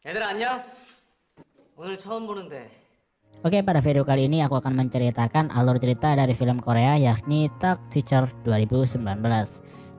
얘들아 안녕? 오늘 처음 보는데. Oke, pada video kali ini aku akan menceritakan alur cerita dari film Korea yakni Tag Teacher 2019.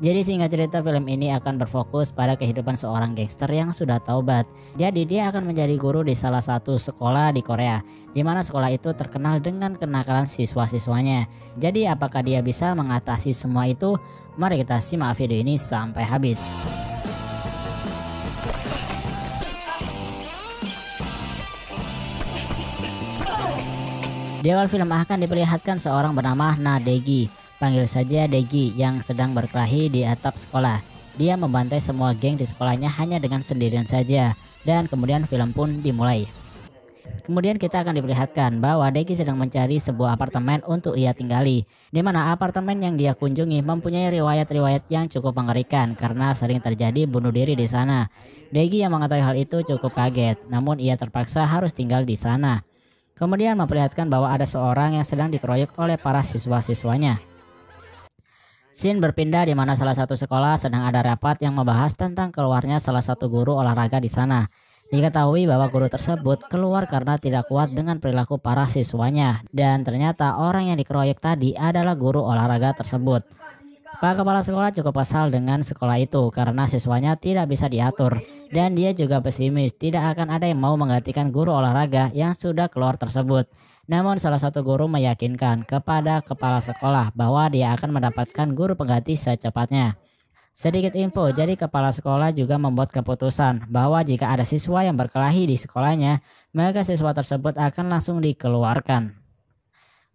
Jadi singkat cerita, film ini akan berfokus pada kehidupan seorang gangster yang sudah taubat. Jadi dia akan menjadi guru di salah satu sekolah di Korea, di mana sekolah itu terkenal dengan kenakalan siswa-siswanya. Jadi apakah dia bisa mengatasi semua itu? Mari kita simak video ini sampai habis. Di awal film akan diperlihatkan seorang bernama Nadegi, panggil saja Degi, yang sedang berkelahi di atap sekolah. Dia membantai semua geng di sekolahnya hanya dengan sendirian saja, dan kemudian film pun dimulai. Kemudian kita akan diperlihatkan bahwa Degi sedang mencari sebuah apartemen untuk ia tinggali, di mana apartemen yang dia kunjungi mempunyai riwayat-riwayat yang cukup mengerikan karena sering terjadi bunuh diri di sana. Degi yang mengetahui hal itu cukup kaget, namun ia terpaksa harus tinggal di sana. Kemudian memperlihatkan bahwa ada seorang yang sedang dikeroyok oleh para siswa-siswanya. Scene berpindah di mana salah satu sekolah sedang ada rapat yang membahas tentang keluarnya salah satu guru olahraga di sana. Diketahui bahwa guru tersebut keluar karena tidak kuat dengan perilaku para siswanya, dan ternyata orang yang dikeroyok tadi adalah guru olahraga tersebut. Pak kepala sekolah cukup kesal dengan sekolah itu karena siswanya tidak bisa diatur, dan dia juga pesimis tidak akan ada yang mau menggantikan guru olahraga yang sudah keluar tersebut. Namun salah satu guru meyakinkan kepada kepala sekolah bahwa dia akan mendapatkan guru pengganti secepatnya. Sedikit info, jadi kepala sekolah juga membuat keputusan bahwa jika ada siswa yang berkelahi di sekolahnya, maka siswa tersebut akan langsung dikeluarkan.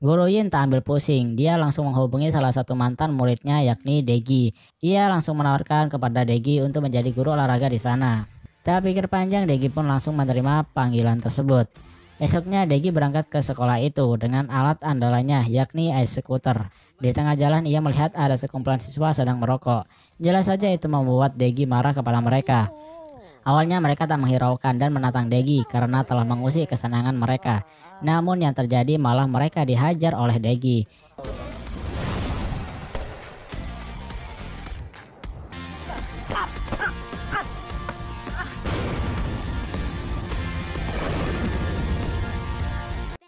Guru Yin tak ambil pusing, dia langsung menghubungi salah satu mantan muridnya yakni Degi. Ia langsung menawarkan kepada Degi untuk menjadi guru olahraga di sana. Tak pikir panjang, Degi pun langsung menerima panggilan tersebut. Esoknya Degi berangkat ke sekolah itu dengan alat andalannya yakni e-scooter. Di tengah jalan ia melihat ada sekumpulan siswa sedang merokok. Jelas saja itu membuat Degi marah kepada mereka. Awalnya mereka tak menghiraukan dan menantang Degi karena telah mengusik kesenangan mereka. Namun yang terjadi malah mereka dihajar oleh Degi.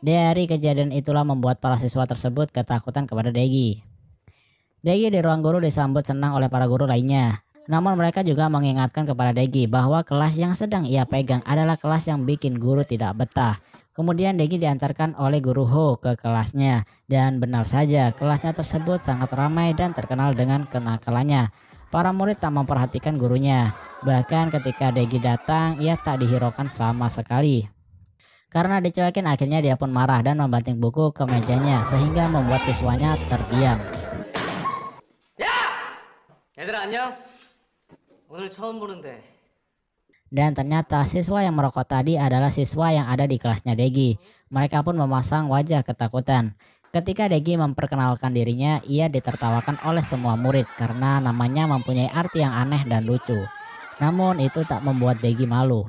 Dari kejadian itulah membuat para siswa tersebut ketakutan kepada Degi. Degi di ruang guru disambut senang oleh para guru lainnya. Namun mereka juga mengingatkan kepada Degi bahwa kelas yang sedang ia pegang adalah kelas yang bikin guru tidak betah. Kemudian Degi diantarkan oleh guru Ho ke kelasnya, dan benar saja kelasnya tersebut sangat ramai dan terkenal dengan kenakalannya. Para murid tak memperhatikan gurunya, bahkan ketika Degi datang ia tak dihiraukan sama sekali. Karena dicuekin, akhirnya dia pun marah dan membanting buku ke mejanya sehingga membuat siswanya terdiam. 야! 얘들아 안녕? 오늘 처음 보는데. Dan ternyata siswa yang merokok tadi adalah siswa yang ada di kelasnya Degi. Mereka pun memasang wajah ketakutan. Ketika Degi memperkenalkan dirinya, ia ditertawakan oleh semua murid karena namanya mempunyai arti yang aneh dan lucu. Namun itu tak membuat Degi malu.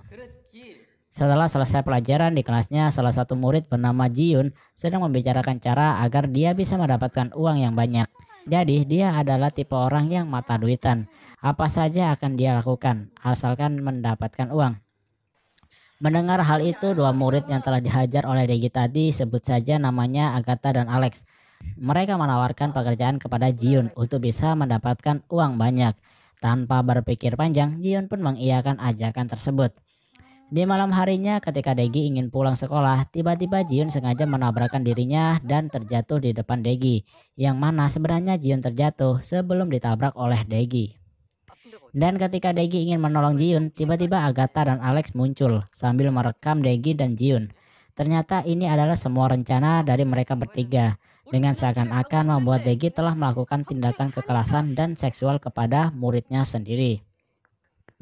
Setelah selesai pelajaran di kelasnya, salah satu murid bernama Jiun sedang membicarakan cara agar dia bisa mendapatkan uang yang banyak. Jadi dia adalah tipe orang yang mata duitan. Apa saja akan dia lakukan asalkan mendapatkan uang. Mendengar hal itu, dua murid yang telah dihajar oleh Degi tadi, sebut saja namanya Agatha dan Alex. Mereka menawarkan pekerjaan kepada Jiun untuk bisa mendapatkan uang banyak. Tanpa berpikir panjang, Jiun pun mengiyakan ajakan tersebut. Di malam harinya ketika Degi ingin pulang sekolah, tiba-tiba Jiun sengaja menabrakkan dirinya dan terjatuh di depan Degi. Yang mana sebenarnya Jiun terjatuh sebelum ditabrak oleh Degi. Dan ketika Degi ingin menolong Jiun, tiba-tiba Agatha dan Alex muncul sambil merekam Degi dan Jiun. Ternyata ini adalah semua rencana dari mereka bertiga, dengan seakan-akan membuat Degi telah melakukan tindakan kekerasan dan seksual kepada muridnya sendiri.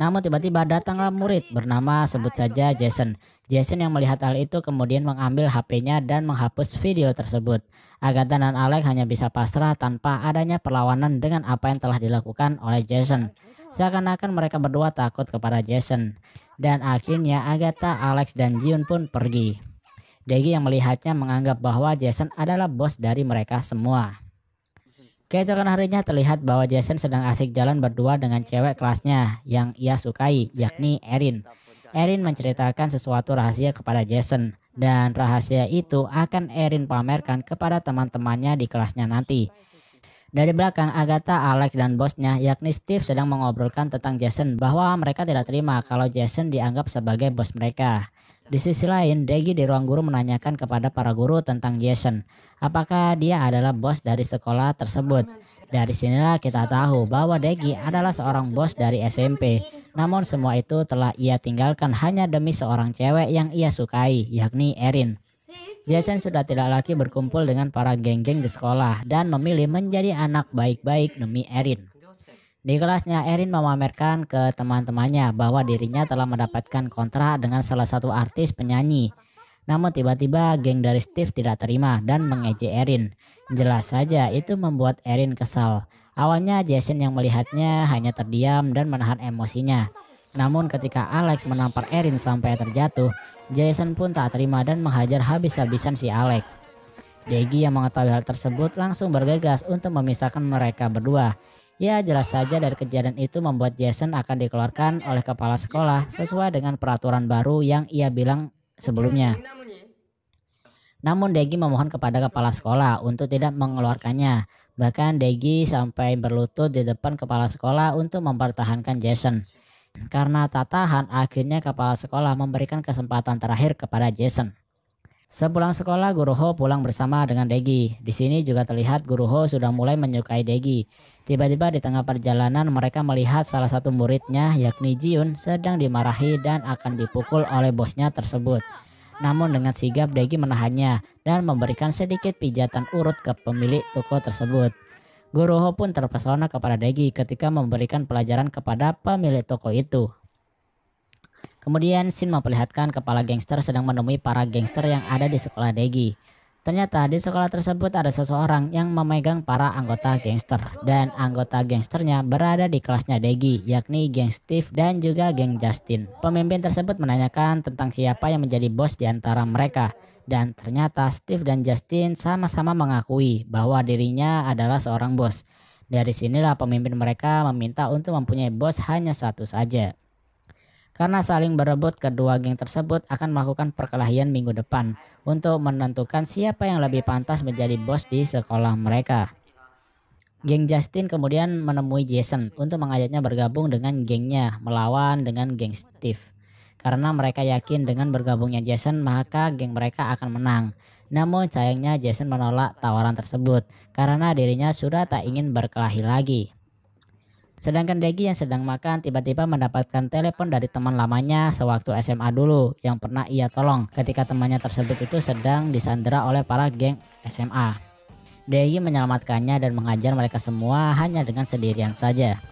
Namun tiba-tiba datanglah murid bernama sebut saja Jason. Jason yang melihat hal itu kemudian mengambil HP-nya dan menghapus video tersebut. Agatha dan Alex hanya bisa pasrah tanpa adanya perlawanan dengan apa yang telah dilakukan oleh Jason. Seakan-akan mereka berdua takut kepada Jason. Dan akhirnya Agatha, Alex, dan Jiun pun pergi. Degi yang melihatnya menganggap bahwa Jason adalah bos dari mereka semua. Keesokan harinya terlihat bahwa Jason sedang asik jalan berdua dengan cewek kelasnya yang ia sukai, yakni Erin. Erin menceritakan sesuatu rahasia kepada Jason, dan rahasia itu akan Erin pamerkan kepada teman-temannya di kelasnya nanti. Dari belakang, Agatha, Alex, dan bosnya yakni Steve sedang mengobrolkan tentang Jason bahwa mereka tidak terima kalau Jason dianggap sebagai bos mereka. Di sisi lain, Deggy di ruang guru menanyakan kepada para guru tentang Jason, apakah dia adalah bos dari sekolah tersebut. Dari sinilah kita tahu bahwa Deggy adalah seorang bos dari SMP. Namun semua itu telah ia tinggalkan hanya demi seorang cewek yang ia sukai, yakni Erin. Jason sudah tidak lagi berkumpul dengan para geng-geng di sekolah dan memilih menjadi anak baik-baik demi Erin. Di kelasnya, Erin memamerkan ke teman-temannya bahwa dirinya telah mendapatkan kontrak dengan salah satu artis penyanyi. Namun tiba-tiba geng dari Steve tidak terima dan mengejek Erin. Jelas saja itu membuat Erin kesal. Awalnya Jason yang melihatnya hanya terdiam dan menahan emosinya. Namun ketika Alex menampar Erin sampai terjatuh, Jason pun tak terima dan menghajar habis-habisan si Alex. Deggy yang mengetahui hal tersebut langsung bergegas untuk memisahkan mereka berdua. Ya, jelas saja dari kejadian itu membuat Jason akan dikeluarkan oleh kepala sekolah sesuai dengan peraturan baru yang ia bilang sebelumnya. Namun Deggy memohon kepada kepala sekolah untuk tidak mengeluarkannya. Bahkan Deggy sampai berlutut di depan kepala sekolah untuk mempertahankan Jason. Karena tak tahan, akhirnya kepala sekolah memberikan kesempatan terakhir kepada Jason. Sepulang sekolah, Guru Ho pulang bersama dengan Deggy. Di sini juga terlihat Guru Ho sudah mulai menyukai Deggy. Tiba-tiba di tengah perjalanan mereka melihat salah satu muridnya yakni Jiun sedang dimarahi dan akan dipukul oleh bosnya tersebut. Namun dengan sigap Deggy menahannya dan memberikan sedikit pijatan urut ke pemilik toko tersebut. Guru Ho pun terpesona kepada Deggy ketika memberikan pelajaran kepada pemilik toko itu. Kemudian scene memperlihatkan kepala gangster sedang menemui para gangster yang ada di sekolah Deggy. Ternyata di sekolah tersebut ada seseorang yang memegang para anggota gangster, dan anggota gangsternya berada di kelasnya Deggy, yakni geng Steve dan juga geng Justin. Pemimpin tersebut menanyakan tentang siapa yang menjadi bos di antara mereka. Dan ternyata Steve dan Justin sama-sama mengakui bahwa dirinya adalah seorang bos. Dari sinilah pemimpin mereka meminta untuk mempunyai bos hanya satu saja. Karena saling berebut, kedua geng tersebut akan melakukan perkelahian minggu depan untuk menentukan siapa yang lebih pantas menjadi bos di sekolah mereka. Geng Justin kemudian menemui Jason untuk mengajaknya bergabung dengan gengnya melawan dengan geng Steve. Karena mereka yakin dengan bergabungnya Jason maka geng mereka akan menang. Namun sayangnya Jason menolak tawaran tersebut karena dirinya sudah tak ingin berkelahi lagi. Sedangkan Deggy yang sedang makan tiba-tiba mendapatkan telepon dari teman lamanya sewaktu SMA dulu yang pernah ia tolong ketika temannya tersebut itu sedang disandera oleh para geng SMA. Deggy menyelamatkannya dan menghajar mereka semua hanya dengan sendirian saja.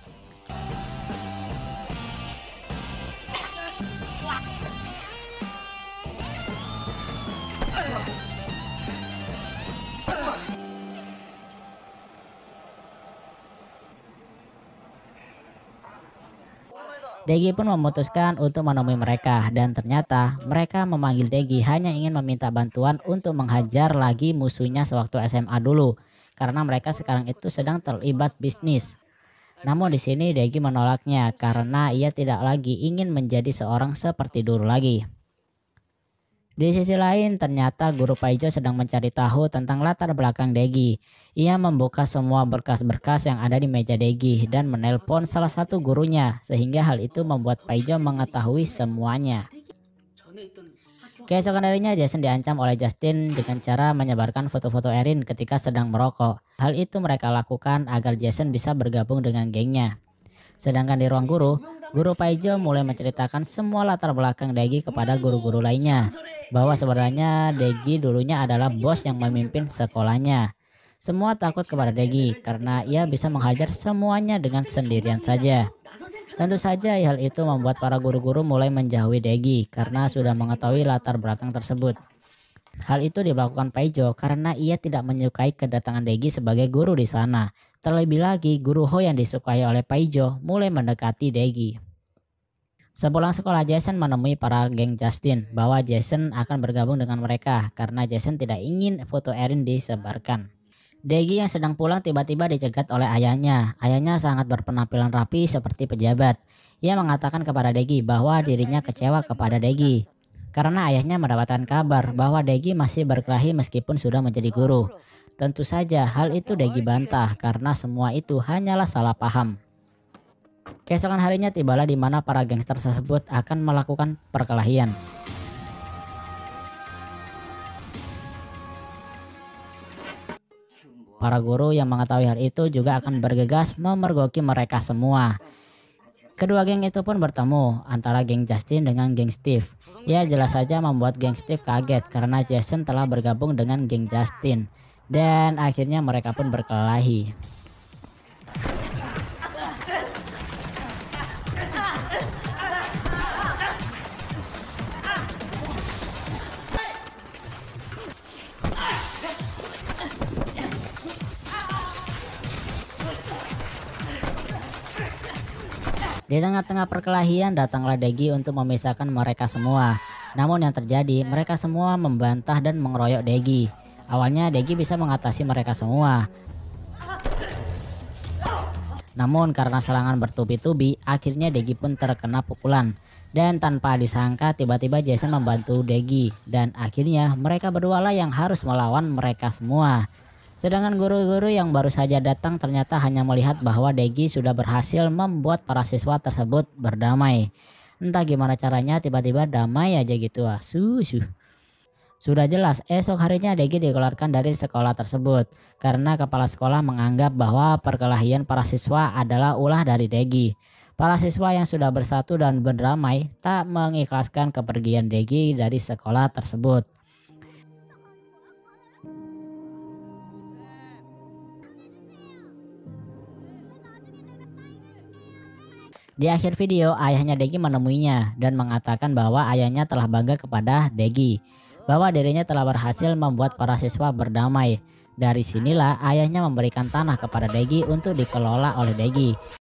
Deggy pun memutuskan untuk menemui mereka dan ternyata mereka memanggil Deggy hanya ingin meminta bantuan untuk menghajar lagi musuhnya sewaktu SMA dulu karena mereka sekarang itu sedang terlibat bisnis. Namun di sini Deggy menolaknya karena ia tidak lagi ingin menjadi seorang seperti dulu lagi. Di sisi lain, ternyata Guru Paijo sedang mencari tahu tentang latar belakang Deggy. Ia membuka semua berkas-berkas yang ada di meja Deggy dan menelpon salah satu gurunya, sehingga hal itu membuat Paijo mengetahui semuanya. Keesokan harinya, Jason diancam oleh Justin dengan cara menyebarkan foto-foto Erin ketika sedang merokok. Hal itu mereka lakukan agar Jason bisa bergabung dengan gengnya. Sedangkan di ruang guru, Guru Paijo mulai menceritakan semua latar belakang Deggy kepada guru-guru lainnya. Bahwa sebenarnya Deggy dulunya adalah bos yang memimpin sekolahnya. Semua takut kepada Deggy karena ia bisa menghajar semuanya dengan sendirian saja. Tentu saja hal itu membuat para guru-guru mulai menjauhi Deggy karena sudah mengetahui latar belakang tersebut. Hal itu dilakukan Paijo karena ia tidak menyukai kedatangan Deggy sebagai guru di sana. Terlebih lagi, Guru Ho yang disukai oleh Paijo mulai mendekati Deggy. Sepulang sekolah, Jason menemui para geng Justin bahwa Jason akan bergabung dengan mereka karena Jason tidak ingin foto Erin disebarkan. Degi yang sedang pulang tiba-tiba dicegat oleh ayahnya. Ayahnya sangat berpenampilan rapi seperti pejabat. Ia mengatakan kepada Degi bahwa dirinya kecewa kepada Degi karena ayahnya mendapatkan kabar bahwa Degi masih berkelahi meskipun sudah menjadi guru. Tentu saja hal itu Degi bantah karena semua itu hanyalah salah paham. Keesokan harinya tibalah di mana para gangster tersebut akan melakukan perkelahian. Para guru yang mengetahui hal itu juga akan bergegas memergoki mereka semua. Kedua geng itu pun bertemu antara geng Justin dengan geng Steve. Ya jelas saja membuat geng Steve kaget karena Jason telah bergabung dengan geng Justin. Dan akhirnya mereka pun berkelahi. Di tengah-tengah perkelahian datanglah Degi untuk memisahkan mereka semua. Namun yang terjadi, mereka semua membantah dan mengeroyok Degi. Awalnya Degi bisa mengatasi mereka semua. Namun karena serangan bertubi-tubi, akhirnya Degi pun terkena pukulan. Dan tanpa disangka tiba-tiba Jason membantu Degi. Dan akhirnya mereka berdua lah yang harus melawan mereka semua. Sedangkan guru-guru yang baru saja datang ternyata hanya melihat bahwa Degi sudah berhasil membuat para siswa tersebut berdamai. Entah gimana caranya tiba-tiba damai aja gitu. Sudah jelas esok harinya Degi dikeluarkan dari sekolah tersebut karena kepala sekolah menganggap bahwa perkelahian para siswa adalah ulah dari Degi. Para siswa yang sudah bersatu dan berdamai tak mengikhlaskan kepergian Degi dari sekolah tersebut. Di akhir video, ayahnya Degi menemuinya dan mengatakan bahwa ayahnya telah bangga kepada Degi, bahwa dirinya telah berhasil membuat para siswa berdamai. Dari sinilah ayahnya memberikan tanah kepada Degi untuk dikelola oleh Degi.